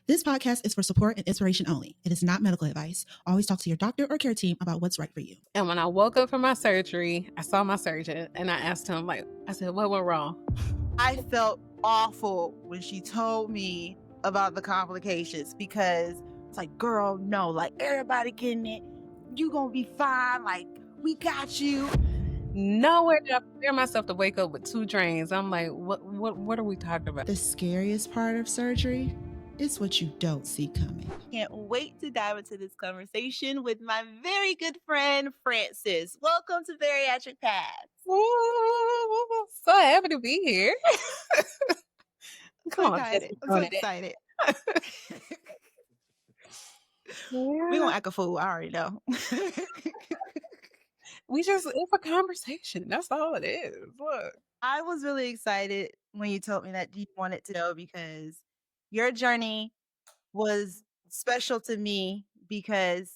This podcast is for support and inspiration only. It is not medical advice. Always talk to your doctor or care team about what's right for you. And when I woke up from my surgery, I saw my surgeon and I asked him, I said, what went wrong? I felt awful when she told me about the complications because it's like, girl, no, like everybody getting it. You gonna be fine. Like, we got you. Nowhere did I prepare myself to wake up with 2 drains. I'm like, what are we talking about? The scariest part of surgery is what you don't see coming. Can't wait to dive into this conversation with my very good friend, Francis. Welcome to Bariatric Paths. Ooh, so happy to be here. Come on, I'm so excited. We're gonna act a fool. I already know. It's a conversation. That's all it is. Look. I was really excited when you told me that you wanted to know because your journey was special to me because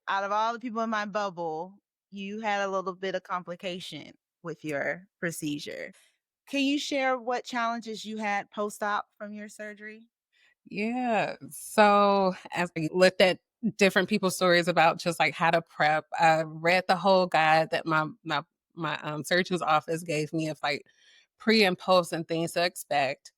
out of all the people in my bubble, you had a little bit of complication with your procedure. Can you share what challenges you had post-op from your surgery? Yeah. So as we looked at different people's stories about just like how to prep, I read the whole guide that my surgeon's office gave me of like pre and post and things to expect.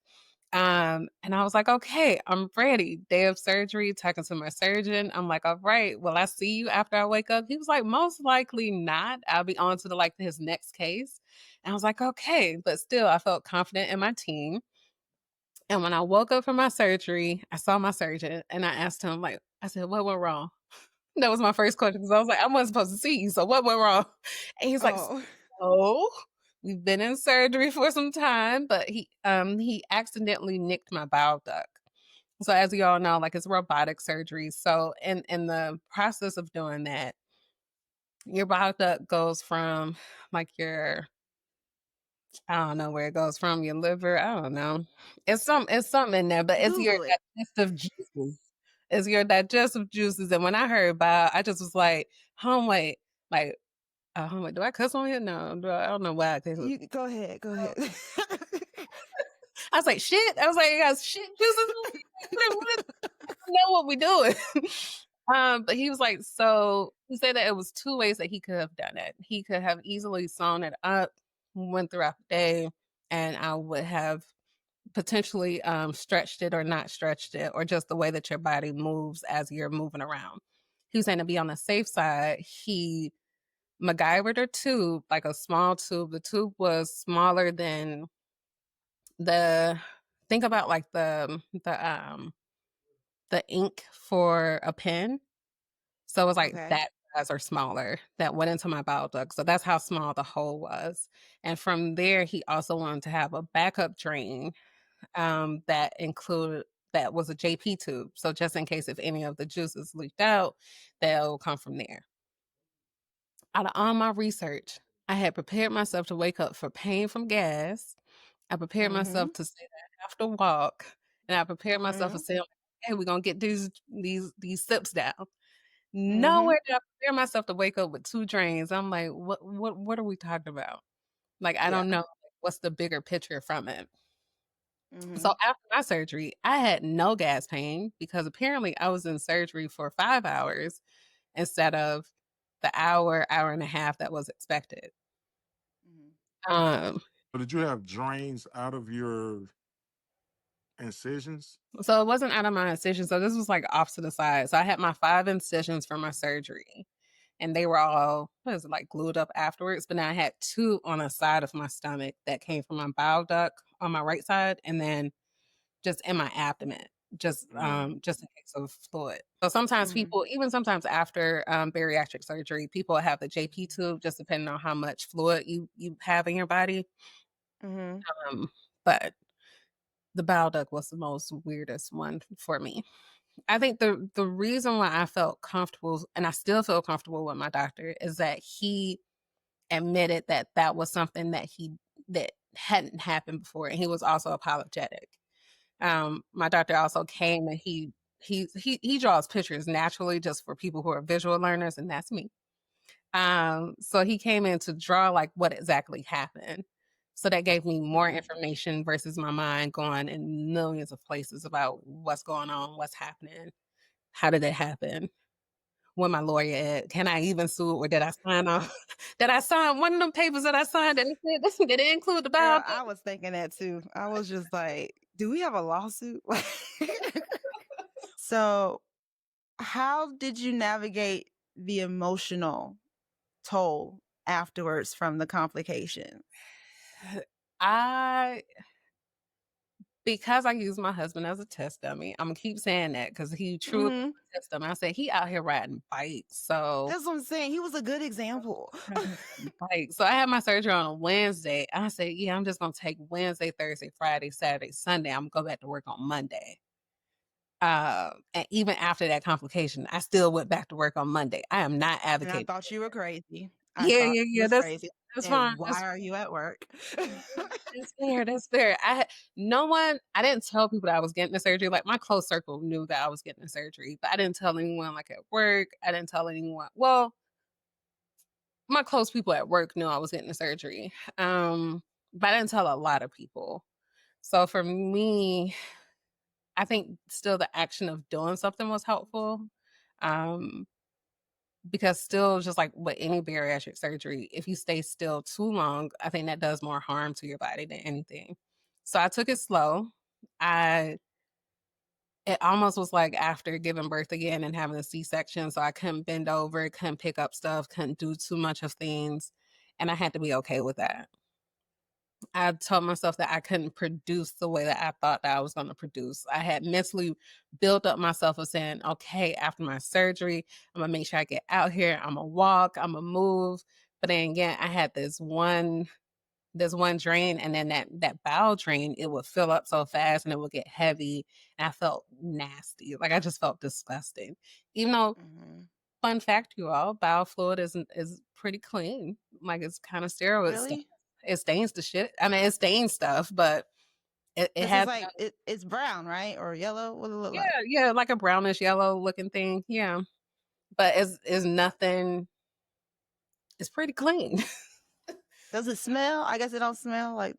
And I was like, okay, I'm ready. Day of surgery, talking to my surgeon. I'm like, all right, will I see you after I wake up? He was like, most likely not. I'll be on to his next case. And I was like, okay, but still I felt confident in my team. And when I woke up from my surgery, I saw my surgeon and I asked him, I said, what went wrong? That was my first question because I was like, I wasn't supposed to see you. So what went wrong? And he's like, oh, we've been in surgery for some time, but he accidentally nicked my bile duct. So as you all know, it's robotic surgery. So in the process of doing that, your bile duct goes from your, I don't know where it goes from, your liver. I don't know. It's something in there, but it's your digestive juices. It's your digestive juices. And when I heard bile, I just was like, oh wait, do I cuss on here? No, I don't know why I cuss. Go ahead. I was like, shit. I was like, you got shit juices. Know what we doing. But he was like, so he said that it was 2 ways that he could have done it. He could have easily sewn it up, went throughout the day, and I would have potentially stretched it or not stretched it, or just the way that your body moves as you're moving around. He was saying to be on the safe side, he MacGyvered a tube, like a small tube. The tube was smaller than think about the ink for a pen. So it was that size or smaller that went into my bile duct. So that's how small the hole was. And from there, he also wanted to have a backup drain that was a JP tube. So just in case if any of the juices leaked out, they'll come from there. Out of all my research, I had prepared myself to wake up for pain from gas. I prepared myself to say that I have to walk. And I prepared myself to say, hey, we're gonna get these sips down. Nowhere did I prepare myself to wake up with 2 drains. I'm like, what are we talking about? I don't know what's the bigger picture from it. So after my surgery, I had no gas pain because apparently I was in surgery for 5 hours instead of the hour and a half that was expected. So did you have drains out of your incisions? So it wasn't out of my incisions. So this was off to the side. So I had my 5 incisions from my surgery and they were all, glued up afterwards. But now I had 2 on the side of my stomach that came from my bile duct on my right side. And then just in my abdomen, just in case of fluid. So sometimes people, even sometimes after bariatric surgery, people have the JP tube, just depending on how much fluid you have in your body. But the bile duct was the most weirdest one for me. I think the reason why I felt comfortable, and I still feel comfortable with my doctor, is that he admitted that that was something that hadn't happened before, and he was also apologetic. My doctor also came and he draws pictures naturally just for people who are visual learners, and that's me. So he came in to draw what exactly happened. So that gave me more information versus my mind going in millions of places about what's going on, what's happening, how did it happen, where my lawyer at, can I even sue, or did I sign off? Did I sign one of them papers that I signed that it said this? Did it include the Girl, Bible? I was thinking that too. I was just like, do we have a lawsuit? So, how did you navigate the emotional toll afterwards from the complication? Because I use my husband as a test dummy, I'm gonna keep saying that because he truly Mhm. was a test dummy. I said he out here riding bikes, so That's what I'm saying. He was a good example. So I had my surgery on a Wednesday. I said, yeah, I'm just gonna take Wednesday, Thursday, Friday, Saturday, Sunday. I'm gonna go back to work on Monday. And even after that complication, I still went back to work on Monday. I am not And I advocating. thought you were crazy. I Yeah, thought yeah, you yeah. was crazy. That's And fine. why are you at work? That's fair. That's fair. I didn't tell people that I was getting the surgery. Like my close circle knew that I was getting the surgery, but I didn't tell anyone like at work. I didn't tell anyone. Well, my close people at work knew I was getting the surgery. But I didn't tell a lot of people. So for me, I think still the action of doing something was helpful. Um, because still just like with any bariatric surgery, if you stay still too long, I think that does more harm to your body than anything. So I took it slow. I It almost was like after giving birth again and having a C-section, so I couldn't bend over, couldn't pick up stuff, couldn't do too much of things, and I had to be okay with that. I told myself that I couldn't produce the way that I thought that I was gonna produce. I had mentally built up myself of saying, "Okay, after my surgery, I'm gonna make sure I get out here, Imma walk, Imma move." But then again, I had this one drain, and then that bowel drain, it would fill up so fast and it would get heavy, and I felt nasty. Like I just felt disgusting. Even though, Mhm. fun fact, you all, bowel fluid is pretty clean. Like it's kind of sterile. Really? It stains the shit. I mean, it stains stuff, but it Because it's has like it's brown, right? Or yellow? What does it look yeah, like? yeah, like a brownish yellow looking thing. Yeah. But it's nothing. It's pretty clean. Does it smell? I guess it don't smell like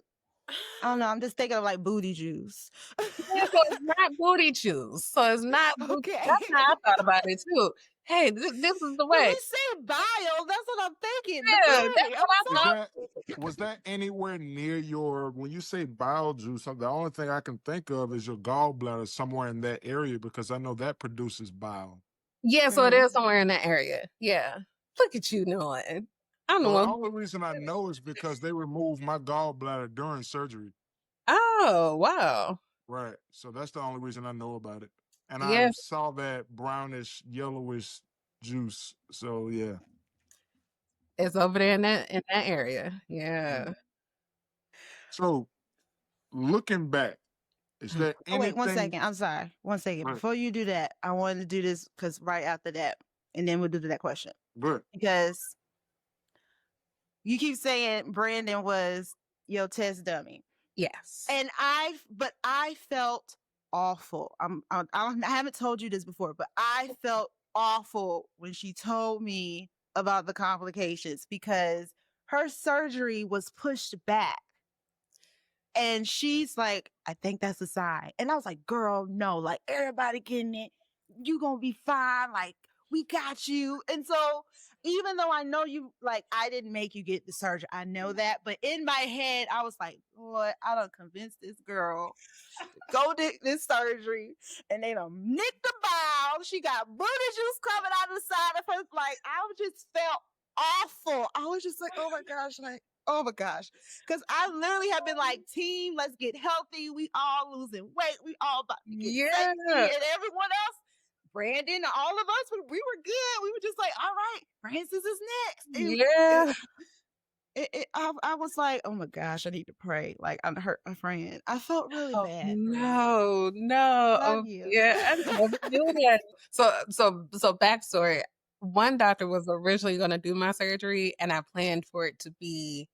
I don't know. I'm just thinking of like booty juice. Yeah, so it's not booty juice. So it's not booty. Okay. That's how I thought about it too. Hey, this is the When way. we say bile, that's what I'm thinking. The Yeah, that's booty. I'm what I Was sorry. thought. that was that anywhere near your when you say bowel juice? The only thing I can think of is your gallbladder somewhere in that area because I know that produces bile. Yeah, so it Mhm. is somewhere in that area. Yeah. Look at you knowing. I'm the Well, the one. only reason I know is because they removed my gallbladder during surgery. Oh, wow. Right. So that's the only reason I know about it. And I Yeah, saw that brownish, yellowish juice. So yeah. it's over there in that area. Mm. Yeah. So looking back, is there Oh wait, one anything second. I'm sorry. One second. right? Before you do that, I wanted to do this because right after that, and then we'll do that question. Good. Because you keep saying Brandon was your test dummy. Yes. And I felt awful. I haven't told you this before, but I felt awful when she told me about the complications because her surgery was pushed back. And she's like, I think that's a sign. And I was like, girl, no, like everybody getting it. You gonna be fine. Like, we got you. And so even though I know you, like, I didn't make you get the surgery. I know that. But in my head, I was like, boy, I done convinced this girl to go get this surgery. And they done nicked the bowel. She got booty juice coming out of the side of her. Like, I just felt awful. I was just like, oh my gosh, like, oh my gosh. Because I literally have been like, team, let's get healthy. We all losing weight. We all about to get Yeah. sexy. And everyone else, Brandon, all of us, we were good. We were just like, all right, Francis is next. Yeah. I was like, oh my gosh, I need to pray. Like, I hurt my friend. I felt really Oh, bad for her. no, no. Love Oh, you. yeah, I never knew that. So backstory. One doctor was originally gonna do my surgery, and I planned for it to be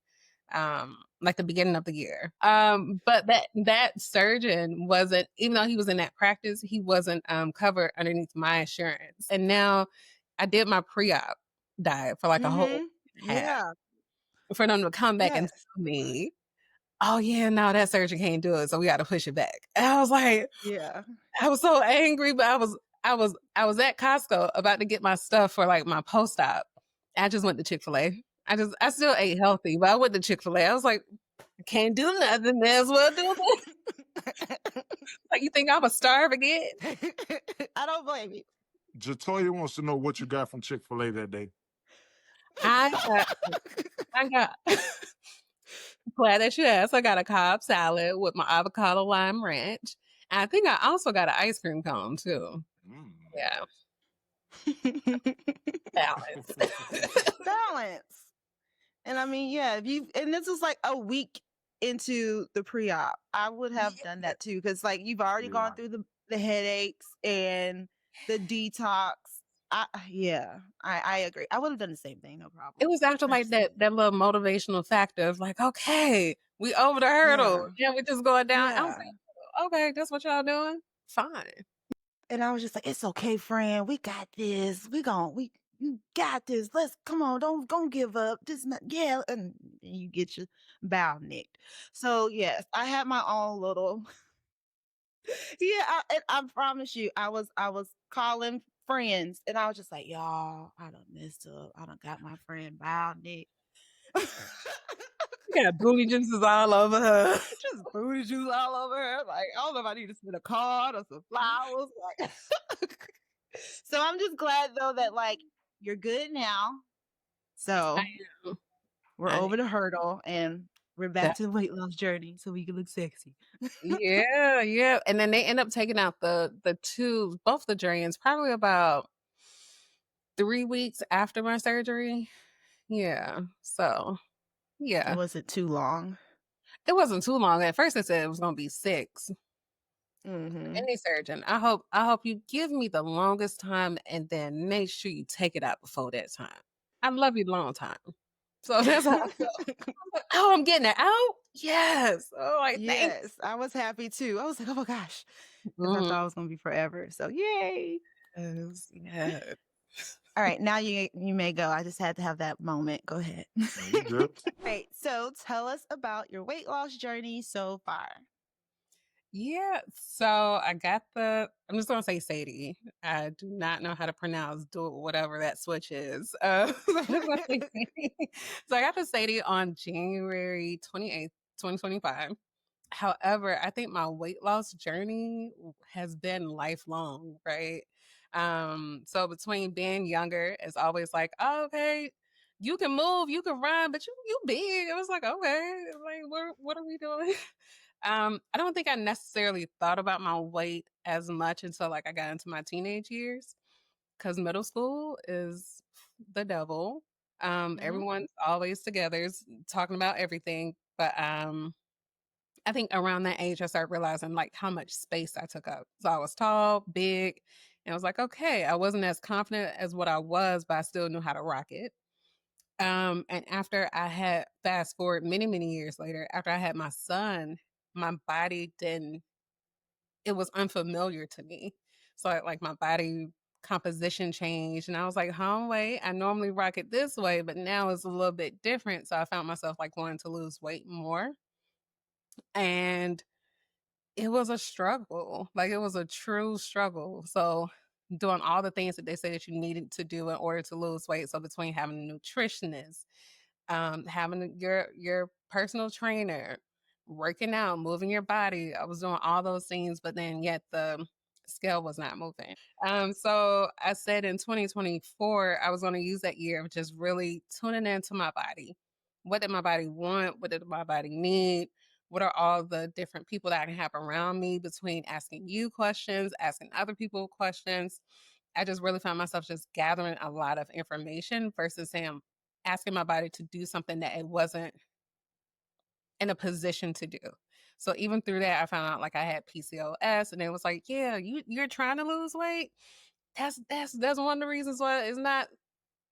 like the beginning of the year. But that surgeon wasn't, even though he was in that practice, he wasn't covered underneath my insurance. And now I did my pre-op diet for like a whole Mm-hmm. half Yeah. for them to come back and Yes. tell me, oh yeah, no, that surgeon can't do it, so we got to push it back. And I was like, Yeah. I was so angry, but I was at Costco about to get my stuff for like my post-op. I just went to Chick-fil-A. I still ate healthy, but I went to Chick-fil-A. I was like, can't do nothing, may as well do this. Like, you think I'ma starve again? I don't blame you. Jatoya wants to know what you got from Chick-fil-A that day. I got I got glad that you asked. I got a Cobb salad with my avocado lime ranch. And I think I also got an ice cream cone too. Mm. Yeah, balance. Balance. And I mean, yeah, if you and this was like a week into the pre-op, I would have done that too. Cause like you've already Yeah. gone through the headaches and the detox. I agree. I would have done the same thing, no problem. It was after like that Absolutely. little motivational factor of like, okay, we over the hurdle. Yeah, we just going down. I was Yeah. like, okay, that's what y'all doing? Fine. And I was just like, it's okay, friend. We got this. You got this. Let's come on. Don't give up. Just not, yeah. And you get your bow nicked. So yes, I had my own little yeah. And I promise you, I was calling friends, and I was just like, y'all, I done messed up. I done got my friend bow nicked. You got booty juices all over her. Just booty juice all over her. Like, I don't know if I need to send a card or some flowers. Like, so I'm just glad though that like you're good now. So I am. we're I over the hurdle and we're back am. to the weight loss journey so we can look sexy. Yeah, yeah. And then they end up taking out the tubes, both the drains, probably about 3 weeks after my surgery. Yeah. So It yeah. wasn't too long. It wasn't too long. At first they said it was gonna be 6. Mm-hmm. Any surgeon. I hope you give me the longest time and then make sure you take it out before that time. I love you long time. So that's how I felt. Like, oh, I'm getting it out? Yes. Oh, like thank Yes, I was happy too. I was like, oh my gosh, you. because I thought it was going to be forever. So yay. Yes, yes. All right, now you may go. I just had to have that moment. Go ahead. No, you good. Right. So tell us about your weight loss journey so far. Yeah, so I got I'm just gonna say Sadie. I do not know how to pronounce do whatever that switch is. So I'm just gonna say Sadie. So I got the Sadie on January 28th, 2025. However, I think my weight loss journey has been lifelong, right? So between being younger, it's always like, oh, okay, you can move, you can run, but you big. It was like, okay, like what are we doing? I don't think I necessarily thought about my weight as much until like I got into my teenage years, because middle school is the devil. Mm-hmm. Everyone's always together, talking about everything, but I think around that age, I started realizing like how much space I took up. So I was tall, big, and I was like, okay, I wasn't as confident as what I was, but I still knew how to rock it. And after I had fast forward many, many years later, after I had my son, my body didn't, it was unfamiliar to me. So like my body composition changed and I was like, huh, wait, I normally rock it this way, but now it's a little bit different. So I found myself like wanting to lose weight more. And it was a struggle. Like it was a true struggle. So doing all the things that they say that you needed to do in order to lose weight. So between having a nutritionist, having your personal trainer, working out, moving your body. I was doing all those things, but then yet the scale was not moving. So I said in 2024, I was going to use that year of just really tuning into my body. What did my body want? What did my body need? What are all the different people that I can have around me between asking you questions, asking other people questions? I just really found myself just gathering a lot of information versus saying, asking my body to do something that it wasn't in a position to do. So even through that, I found out like I had PCOS, and it was like, yeah, you're trying to lose weight. That's one of the reasons why it's not.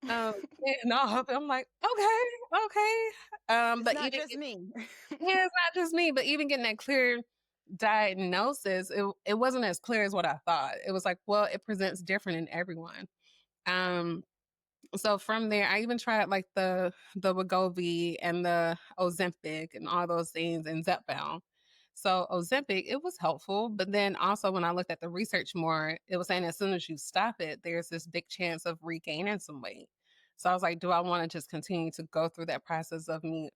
Getting off. I'm like, okay. It's But not even just me. yeah, it's not just me, but even getting that clear diagnosis, it wasn't as clear as what I thought. It was like, well, it presents different in everyone. Um, So from there, I even tried like the Wegovy and the Ozempic and all those things and Zepbound. So Ozempic, it was helpful, but then also when I looked at the research more, it was saying as soon as you stop it, there's this big chance of regaining some weight. So I was like, do I want to just continue to go through that process of me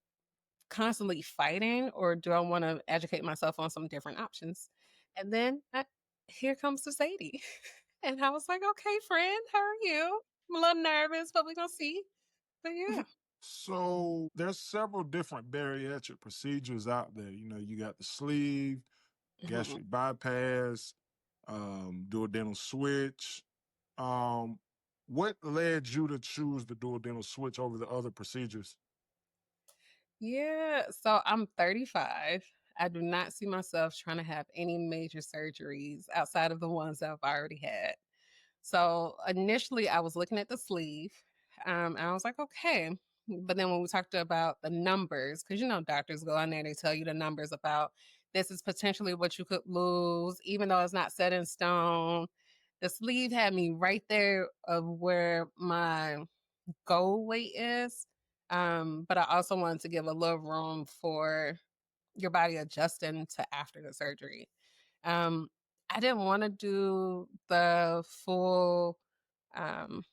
constantly fighting, or do I want to educate myself on some different options? And then here comes the Sadie. And I was like, okay, friend, how are you? I'm a little nervous, but we're gonna see. But yeah. So there's several different bariatric procedures out there. You know, you got the sleeve, Mhm. gastric bypass, duodenal switch. Um, what led you to choose the duodenal switch over the other procedures? Yeah. So I'm 35. I do not see myself trying to have any major surgeries outside of the ones that I've already had. So initially, I was looking at the sleeve, and I was like, okay. But then when we talked about the numbers, because doctors go in there, they tell you the numbers about this is potentially what you could lose, even though it's not set in stone. The sleeve had me right there of where my goal weight is. But I also wanted to give a little room for your body adjusting to after the surgery. Um, I didn't want to do the full, um,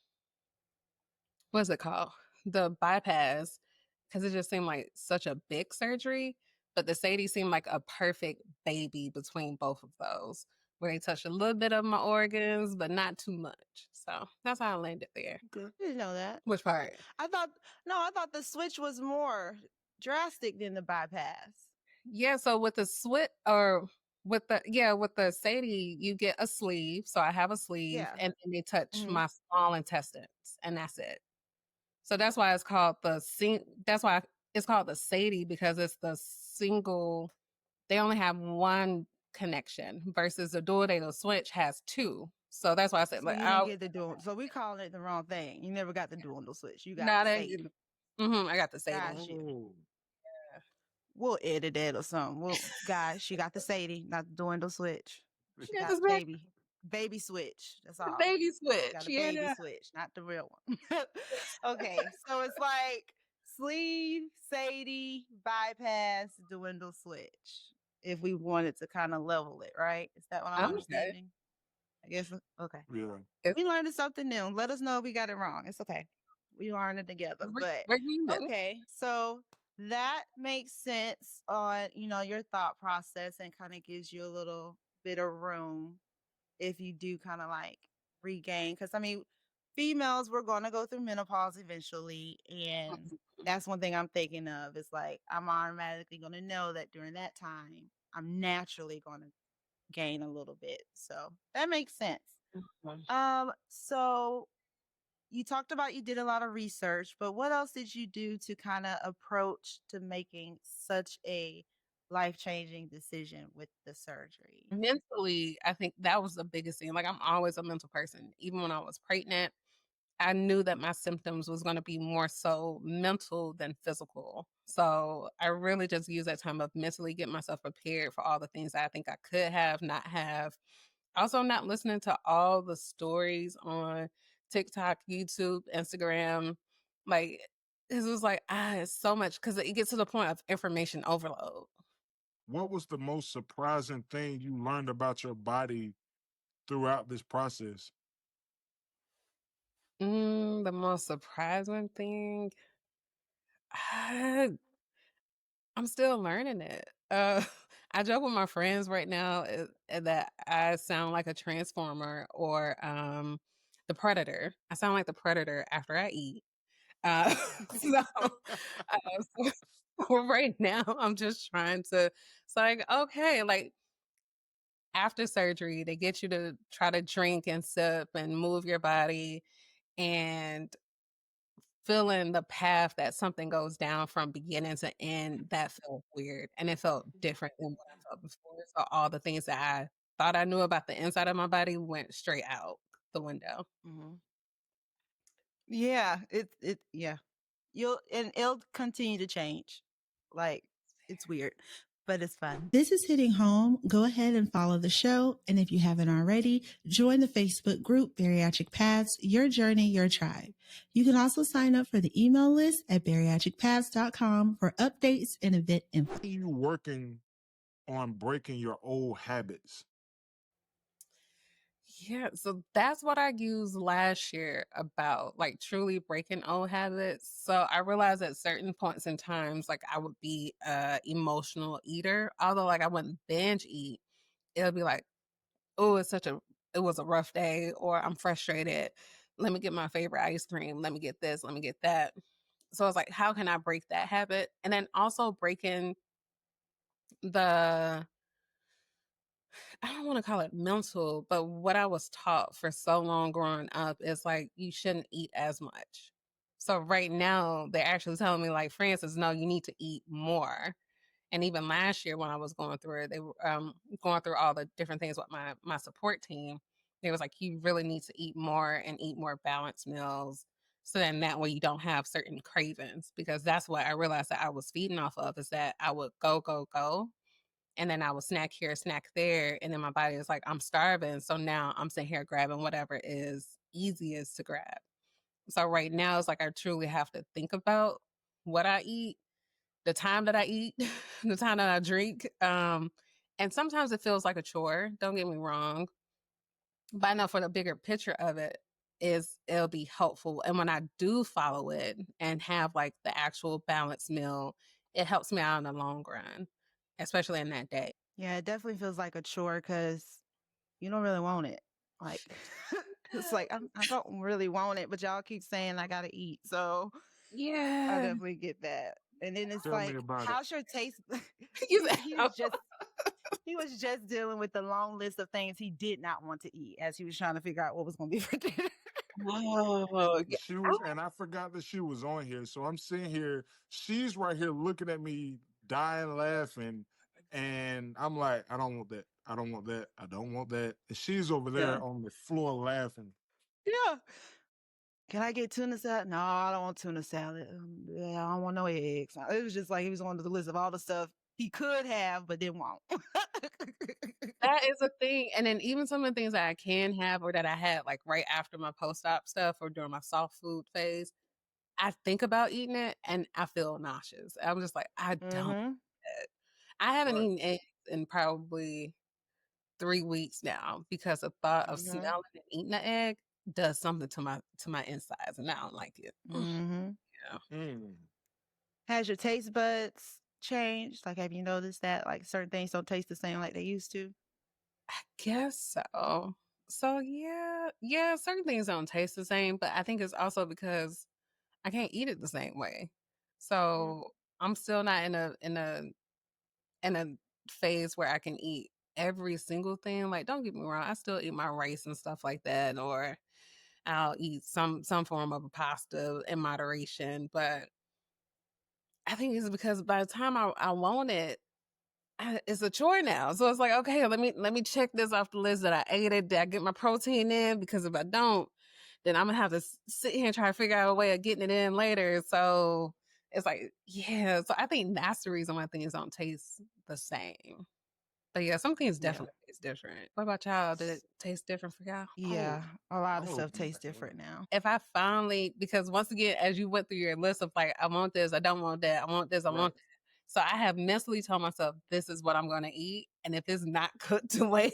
what's it called? The bypass, because it just seemed like such a big surgery. But the Sadie seemed like a perfect baby between both of those, where they touched a little bit of my organs, but not too much. So that's how I landed there. Okay. I didn't know that. Which part? I thought I thought the switch was more drastic than the bypass. Yeah, so with the with the Sadie, you get a sleeve. So I have a sleeve, Yeah. and then they touch hmm my small intestines, and that's it. So that's why it's called that's why it's called the Sadie, because it's the single, they only have one connection versus the duodenal switch has two. So that's why I said So like you didn't I get the dual. So we calling it the wrong thing. You never got the dual switch. You got not the a Sadie. I got the Sadie Got one. you. Oh, We'll edit that or something. Well, guys, she got the Sadie, not the dwindle switch. She Yeah, got because the baby switch. That's the all. baby She got switch. a baby Yeah. switch, not the real one. Okay, so it's like sleeve, Sadie, bypass, dwindle switch. If we wanted to kind of level it, right? Is that what I'm I'm okay. understanding? I guess. Okay. yeah. It's We learned something new. Let us know if we got it wrong. It's okay. We learned it together. But we're human. okay, so that makes sense on your thought process and kind of gives you a little bit of room if you do kind of like regain. Because I mean, females we're going to go through menopause eventually, and that's one thing I'm thinking of. Is like I'm automatically going to know that during that time I'm naturally going to gain a little bit. So that makes sense. So you talked about you did a lot of research, but what else did you do to kind of approach to making such a life-changing decision with the surgery? Mentally, I think that was the biggest thing. Like, I'm always a mental person. Even when I was pregnant, I knew that my symptoms was going to be more so mental than physical. So I really just used that time of mentally getting myself prepared for all the things that I think I could have, not have. Also, not listening to all the stories on TikTok, YouTube, Instagram. Like, it was like, it's so much because it gets to the point of information overload. What was the most surprising thing you learned about your body throughout this process? The most surprising thing, I, I'm still learning it. I joke with my friends right now that I sound like a transformer or the predator. I sound like the predator after I eat. So, so right now, I'm just trying to. It's like okay, like after surgery, they get you to try to drink and sip and move your body, and feeling the path that something goes down from beginning to end, that felt weird, and it felt different than what I felt before. So all the things that I thought I knew about the inside of my body went straight out the window. hmm Yeah, yeah. It'll continue to change. Like it's weird. but it's fun. This is hitting home. Go ahead and follow the show. And if you haven't already, join the Facebook group Bariatric Paths, Your Journey, Your Tribe. You can also sign up for the email list at bariatricpaths.com for updates and event info. Are you working on breaking your old habits? Yeah, so that's what I used last year about like truly breaking old habits. So I realized at certain points in times, like I would be a emotional eater, although like I wouldn't binge eat. It'll be like, oh, it was a rough day, or I'm frustrated. Let me get my favorite ice cream. Let me get this. Let me get that. So it's like, how can I break that habit? And then also breaking the I don't want to call it mental, but what I was taught for so long growing up is like you shouldn't eat as much. So right now they're actually telling me like, Francis, no, you need to eat more. And even last year when I was going through it, they were going through all the different things with my support team. They was like, you really need to eat more and eat more balanced meals. So then that way you don't have certain cravings, because that's what I realized that I was feeding off of, is that I would go, and then I would snack here, snack there, and then my body is like, I'm starving. So now I'm sitting here grabbing whatever is easiest to grab. So right now it's like I truly have to think about what I eat, the time that I eat, the time that I drink. And sometimes it feels like a chore, don't get me wrong. But I know for the bigger picture of it is it'll be helpful. And when I do follow it and have like the actual balanced meal, it helps me out in the long run, especially in that day. Yeah, it definitely feels like a chore because you don't really want it. Like, it's like I don't really want it, but y'all keep saying I gotta eat, so I Yeah. definitely get that. And then it's Tell me like, about it. how's your taste? You said, He was just dealing with the long list of things he did not want to eat as he was trying to figure out what was going to be for dinner. oh, yeah. She was, and I forgot that she was on here. So I'm sitting here. She's right here looking at me, dying laughing, and I'm like, I don't want that. I don't want that. I don't want that. And she's over Yeah. there on the floor laughing. Yeah. Can I get tuna salad? No, I don't want tuna salad. Yeah, I don't want no eggs. It was just like he was on the list of all the stuff he could have, but didn't want. That is a thing. And then even some of the things that I can have or that I had like right after my post-op stuff or during my soft food phase, I think about eating it and I feel nauseous. I'm just like, I don't. Mm-hmm. I haven't Right. eaten eggs in probably 3 weeks now because the thought of Mm-hmm. smelling and eating an egg does something to my insides, and I don't like it. Mm-hmm. Yeah. Mm. Has your taste buds changed? Like, have you noticed that like certain things don't taste the same like they used to? Guess so. So yeah, certain things don't taste the same, but I think it's also because I can't eat it the same way. So I'm still not in a phase where I can eat every single thing. Like, don't get me wrong, I still eat my rice and stuff like that, or I'll eat some form of a pasta in moderation. But I think it's because by the time I want it, it's a chore now. So it's like, okay, let me check this off the list that I ate it. Did I get my protein in? Because if I don't, then I'm gonna have to sit here and try to figure out a way of getting it in later. So it's like, yeah. So I think that's the reason why things don't taste the same. But yeah, some things Yeah. definitely taste different. What about y'all? Did it taste different for y'all? Yeah. A lot of Oh, stuff tastes different now. If I finally, because once again, as you went through your list of like, I want this, I don't want that, I want this, I right. want that. So I have mentally told myself, this is what I'm going to eat. And if it's not cooked the way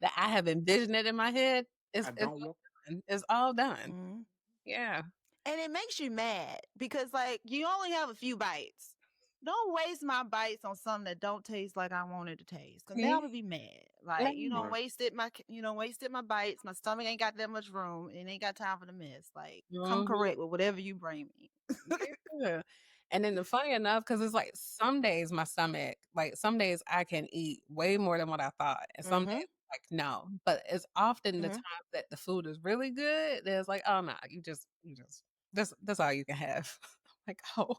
that I have envisioned it in my head, I it's don't want. done. It's all done. Mm-hmm. Yeah. And it makes you mad because like you only have a few bites. Don't waste my bites on something that don't taste like I want it to taste. Cause now Yeah. I'm gonna be mad. Like you don't Right. wasted my bites. My stomach ain't got that much room. It ain't got time for the mess. Like come Mhm. correct with whatever you bring me. Yeah. And then the funny enough, because it's like some days my stomach, like some days I can eat way more than what I thought. And some Mm-hmm. days like no. But it's often the Mm-hmm. time that the food is really good. There's like, oh no, you just that's all you can have. Like, oh,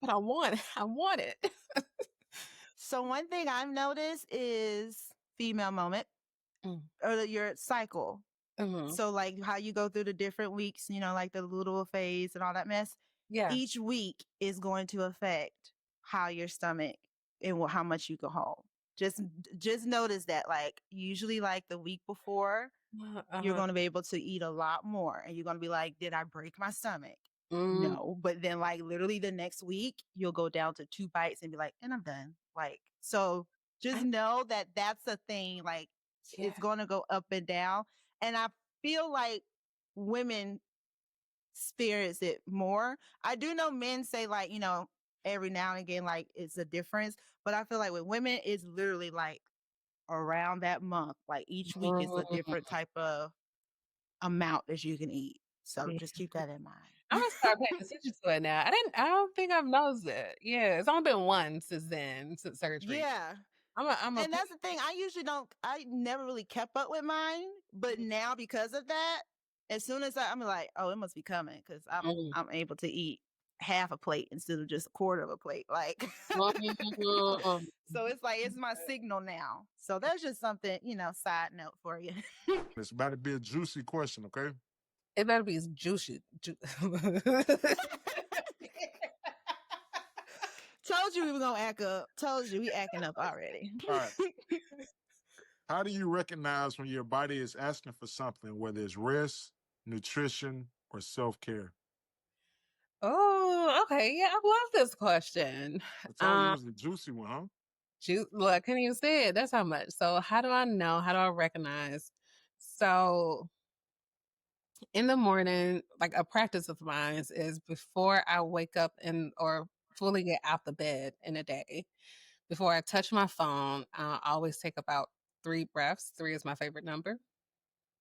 but I want it. So one thing I've noticed is female moment Mm, or your cycle. mhm. So like how you go through the different weeks, like the luteal phase and all that mess. Yeah. Each week is going to affect how your stomach and how much you can hold. Just notice that, like, usually like the week before, you're going to be able to eat a lot more, and you're going to be like, did I break my stomach? No. But then, like, literally the next week, you'll go down to 2 bites and be like, and I'm done. Like, so just know that that's a thing. Like, it's going to go up and down. And I feel like women experience it more. I do know men say, like, you know, every now and again, like, it's a difference. But I feel like with women, it's literally like around that month. Like, each week is a different type of amount that you can eat. So just keep that in mind. I'm gonna start paying attention to it now. I don't think I've noticed it. Yeah, it's only been one since then, since surgery. Yeah. And that's the thing. I never really kept up with mine, but now because of that, as soon as I'm like, oh, it must be coming, because I'm able to eat half a plate instead of just a quarter of a plate. Like, so it's like, it's my signal now. So that's just something, you know, side note for you. It's about to be a juicy question, okay? It better be juicy. Told you we were gonna act up. Told you we acting up already. All right. How do you recognize when your body is asking for something, whether it's rest, nutrition, or self-care? Oh, okay. Yeah, I love this question. I told you it was a juicy one, huh? Look, I couldn't even say it. That's how much. So how do I know? How do I recognize? So in the morning, like a practice of mine is before I wake up or fully get out the bed in a day, before I touch my phone, I always take about 3 breaths. 3 is my favorite number.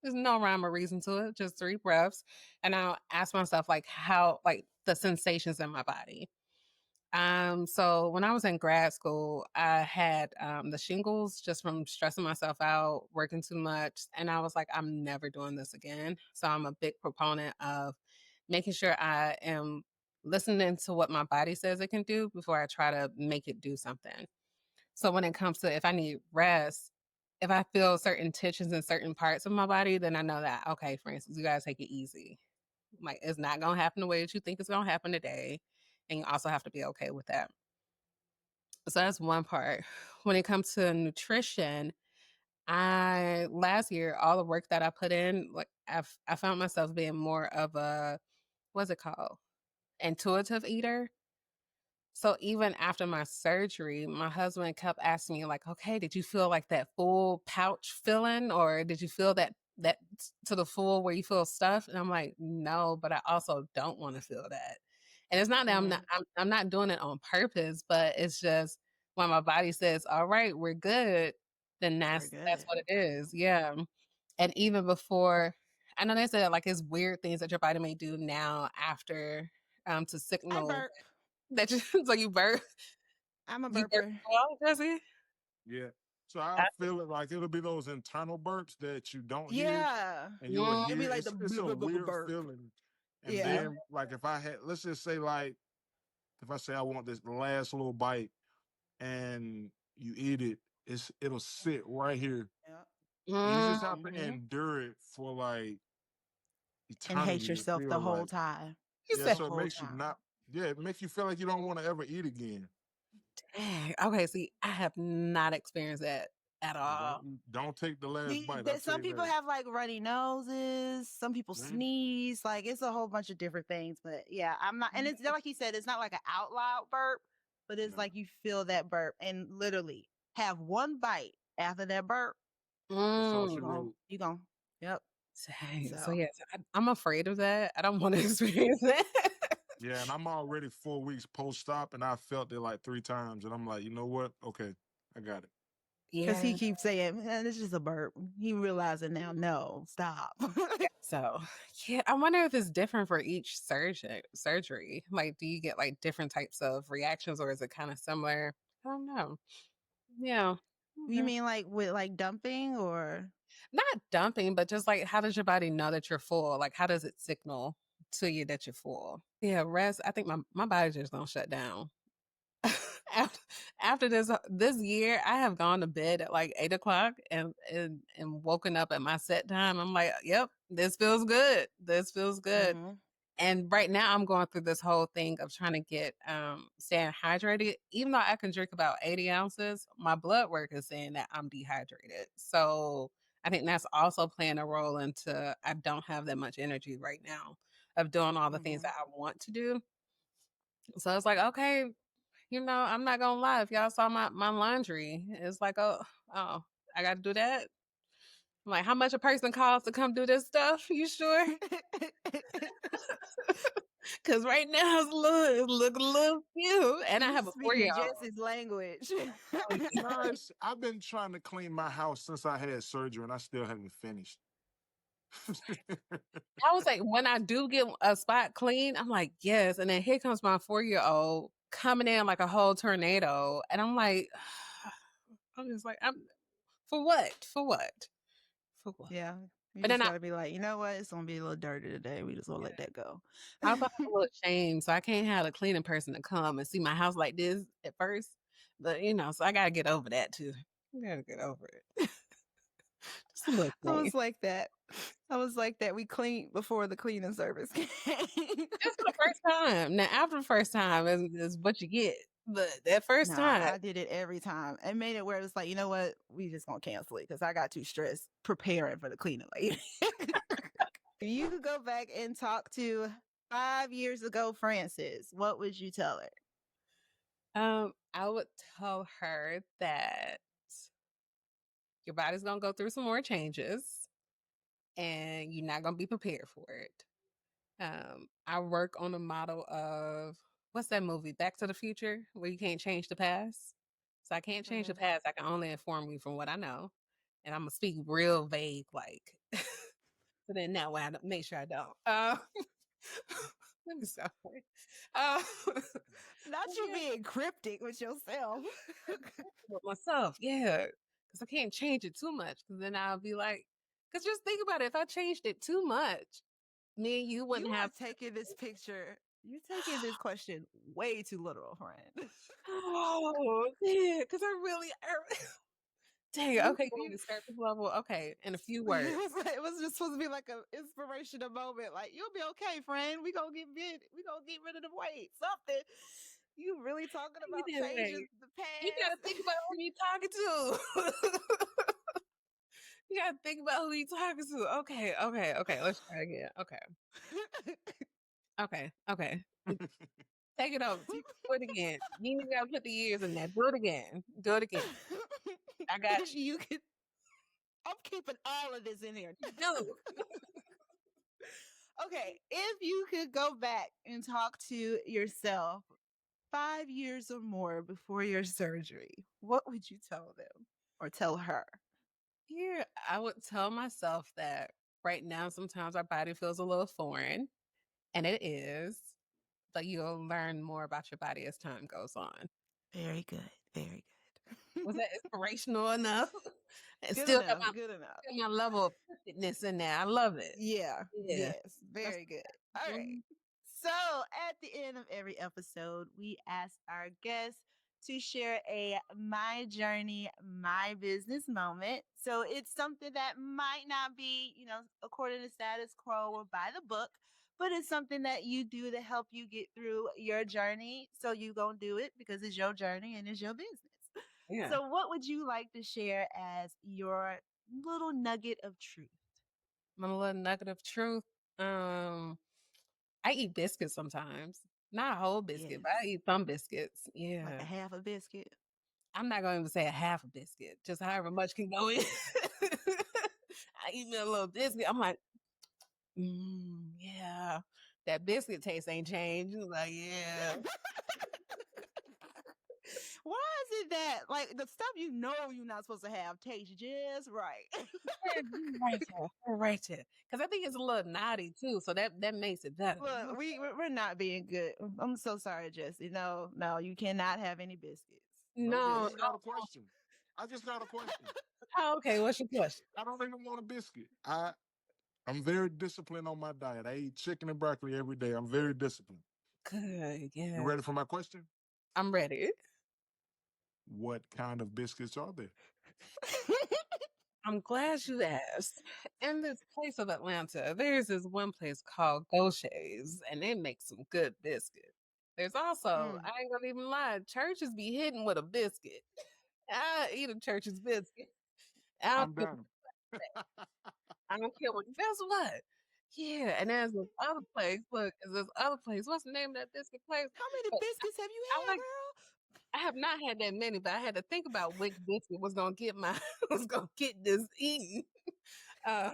There's no rhyme or reason to it, just 3 breaths. And I'll ask myself, like, how, like, the sensations in my body. So when I was in grad school, I had the shingles just from stressing myself out, working too much. And I was like, I'm never doing this again. So I'm a big proponent of making sure I am listening to what my body says it can do before I try to make it do something. So when it comes to if I need rest, if I feel certain tensions in certain parts of my body, then I know that, okay, for instance, you gotta take it easy. Like, it's not gonna happen the way that you think it's gonna happen today. And you also have to be okay with that. So that's one part. When it comes to nutrition, last year, all the work that I put in, like, I found myself being more of a, what's it called? Intuitive eater. So even after my surgery, my husband kept asking me, like, okay, did you feel like that full pouch filling, or did you feel that to the full where you feel stuffed? And I'm like, no, but I also don't want to feel that. And it's not that I'm not doing it on purpose, but it's just when my body says, all right, we're good, then that's what it is. Yeah. And even before, I know they said, like, it's weird things that your body may do now after to signal that you so you burp. I'm a You burp burper. well, Jesse? Yeah. So I feel it like it'll be those internal burps that you don't hear, Yeah. and you'll It'll hear be like it's a weird burp. feeling. And Yeah. then, like, if I had, let's just say, like, if I say I want this last little bite, and you eat it, it'll sit right here. Yeah. And you just have to endure it for like And eternity. hate yourself the whole time. Yeah, so it makes you not. Yeah, it makes you feel like you don't want to ever eat again. Dang. Okay, see, I have not experienced that at all. Don't take the last bite. Some people have like runny noses. Some people sneeze. Like, it's a whole bunch of different things. But yeah, I'm not. And it's like you said, it's not like an out loud burp, but it's like you feel that burp and literally have one bite after that burp. You gon' yep. Dang. So yes, I'm afraid of that. I don't want to experience that. Yeah, and I'm already 4 weeks post-op, and I felt it like 3 times, and I'm like, you know what? Okay, I got it. Because he keeps saying, man, it's just a burp. He realizing now, no, stop. So yeah, I wonder if it's different for each surgery. Like, do you get like different types of reactions, or is it kind of similar? I don't know. Yeah. You mean like with like dumping, or not dumping, but just like, how does your body know that you're full? Like, how does it signal to you that you're full? Yeah, rest. I think my body just don't shut down. after this year, I have gone to bed at like 8 o'clock and woken up at my set time. I'm like, yep, this feels good. This feels good. And right now I'm going through this whole thing of trying to get staying hydrated. Even though I can drink about 80 ounces, my blood work is saying that I'm dehydrated. So I think that's also playing a role into I don't have that much energy right now of doing all the things that I want to do. So it's like, okay, I'm not gonna lie. If y'all saw my laundry, it's like, oh, I gotta do that. I'm like, how much a person costs to come do this stuff? You sure? Because right now it's look a little few, and I You have a speaking 4-year-old. Jesse's language. Guys, I've been trying to clean my house since I had surgery, and I still haven't finished. I was like, when I do get a spot clean, I'm like, yes. And then here comes my 4-year-old coming in like a whole tornado, and I'm like, I'm just like, for what? For what? For what? Yeah. You But then just gotta be like, you know what? It's gonna be a little dirty today. We just gonna let that go. I also have a little shame, so I can't have a cleaning person to come and see my house like this at first. But so I gotta get over that too. I gotta get over it. Just a little I shame. was like that. I was like that. We cleaned before the cleaning service came. Just for the first time. Now, after the first time is what you get. But that first No, time, I did it every time. I made it where it was like, you know what? We just gonna cancel it because I got too stressed preparing for the cleaning lady. If you could go back and talk to 5 years ago, Frances, what would you tell her? I would tell her that your body's gonna go through some more changes, and you're not gonna be prepared for it. I work on a model of what's that movie, Back to the Future, where you can't change the past. So I can't change the past. I can only inform you from what I know, and I'm gonna speak real vague, like. So then that way I don't, make sure I don't. Let me stop. Uh, Not you yeah, being cryptic with yourself. with myself, yeah, because I can't change it too much. Because then I'll be like, because just think about it. If I changed it too much, me and you You wouldn't have. are taking this picture. You're taking this question way too literal, friend. Oh, yeah, because I really. Dang, okay, you want me to surface level? Okay, in a few words. It was just supposed to be like an inspirational moment. Like, you'll be okay, friend. We gonna get rid of the weight. Something. You really talking about You did changes right. the You gotta past? think about who you talking to. You gotta think about who you talking to. Okay. Let's try again. Okay. Take it over. Do it again. You ain't even gotta put the years in there. Do it again. I got If you could, I'm keeping all of this in here. you. Do. Okay, if you could go back and talk to yourself 5 years or more before your surgery, what would you tell them or tell her? Here, I would tell myself that right now sometimes our body feels a little foreign, and it is, but you'll learn more about your body as time goes on. Very good. Very good. Was that inspirational enough? And Good still enough. Good enough. got my level of fitness in there. I love it. Yeah. Yeah. Yes. Very good. All right. Mhm. So at the end of every episode, we ask our guests to share a my journey, my business moment. So it's something that might not be, according to status quo or by the book, but it's something that you do to help you get through your journey. So you gonna do it because it's your journey and it's your business. Yeah. So what would you like to share as your little nugget of truth? My little nugget of truth. I eat biscuits sometimes. Not a whole biscuit, but I Yes. eat some biscuits. Like Yeah. a half a biscuit. I'm not going to say a half a biscuit, just however much can go in. I eat me a little biscuit. I'm like, yeah. That biscuit taste ain't changed. Like, yeah. Why is it that like the stuff you're not supposed to have tastes just right? Right there. Because I think it's a little naughty too, so that makes it better. Look, we're not being good. I'm so sorry, Jesse. No, you cannot have any biscuits. No. I just got a question. Oh, okay, what's your question? I don't even want a biscuit. I'm very disciplined on my diet. I eat chicken and broccoli every day. I'm very disciplined. Good, You yeah. ready for my question? I'm ready. What kind of biscuits are there? I'm glad you asked. In this place of Atlanta, there's this one place called Gaucher's, and they make some good biscuit. There's also, I ain't gonna even lie, churches be hitting with a biscuit. I eat a church's biscuit. I I'm don't, down. I don't care what. Guess what? Yeah, and there's this other place. Look, there's this other place. What's the name of that biscuit place? How many But biscuits have you I had, like. girl? I have not had that many, but I had to think about which biscuit was gonna get my was gonna get this eaten. Uh,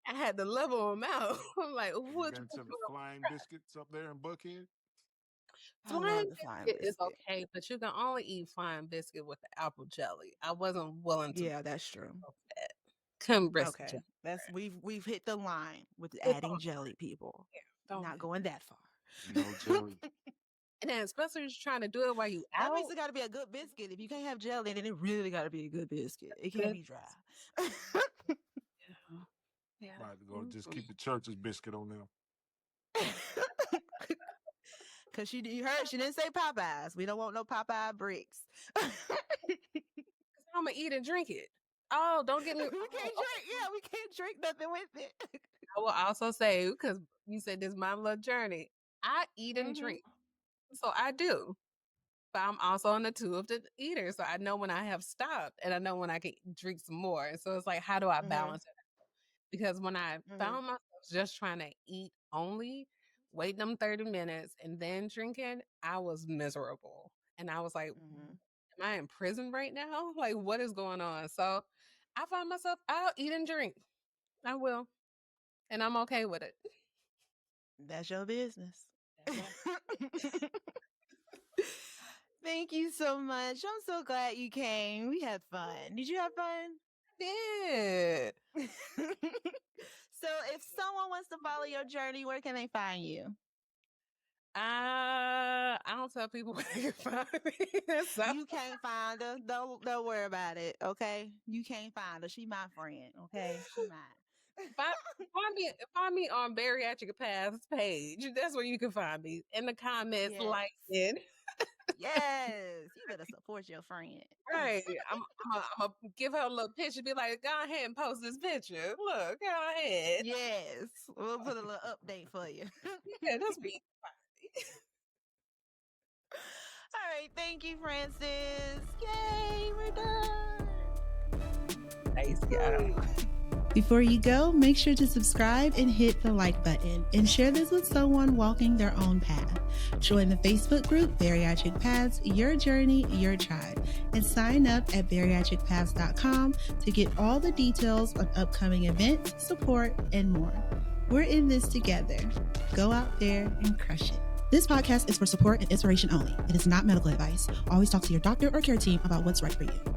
I had to level them out. I'm like, You which been to the one? Flying Biscuits up there in Buckhead? I Flying love the flying biscuit is biscuit. okay, but you can only eat flying biscuit with the apple jelly. I wasn't willing to Yeah, that's true. go for that. Couldn't risk Okay, jelly. that's we've hit the line with It's adding all jelly, people. don't Not do going that far. No jelly. And then especially just trying to do it while you That out. means it got to be a good biscuit. If you can't have jelly, then it really got to be a good biscuit. It can't Good. be dry. Yeah. About to go just keep the church's biscuit on them. Cause you heard she didn't say Popeyes. We don't want no Popeye bricks. I'm gonna eat and drink it. Oh, don't get me. We can't drink. Yeah, we can't drink nothing with it. I will also say, because you said this is my little journey, I eat and drink. So I do. But I'm also on the two of the eater. So I know when I have stopped and I know when I can drink some more. And so it's like, how do I balance it? Because when I found myself just trying to eat only, wait them 30 minutes and then drinking, I was miserable. And I was like, am I in prison right now? Like, what is going on? So I find myself, I'll eat and drink. I will. And I'm okay with it. That's your business. Thank you so much. I'm so glad you came. We had fun. Did you have fun? I did. So if someone wants to follow your journey, where can they find you? I don't tell people where they can find me. So, You can't find her. Don't worry about it. Okay. You can't find her. She my friend. Okay. She mine. find me on Bariatric Paths page. That's where you can find me. In the comments, Yes. like it. Yes. You better support your friend. Right. I'm gonna give her a little picture, be like, go ahead and post this picture. Look, go ahead. Yes. We'll put a little update for you. Yeah, that's me. All right. Thank you, Francis. Yay, we're done. Nice guy. Before you go, make sure to subscribe and hit the like button and share this with someone walking their own path. Join the Facebook group Bariatric Paths, Your Journey, Your Tribe, and sign up at bariatricpaths.com to get all the details on upcoming events, support, and more. We're in this together. Go out there and crush it. This podcast is for support and inspiration only. It is not medical advice. Always talk to your doctor or care team about what's right for you.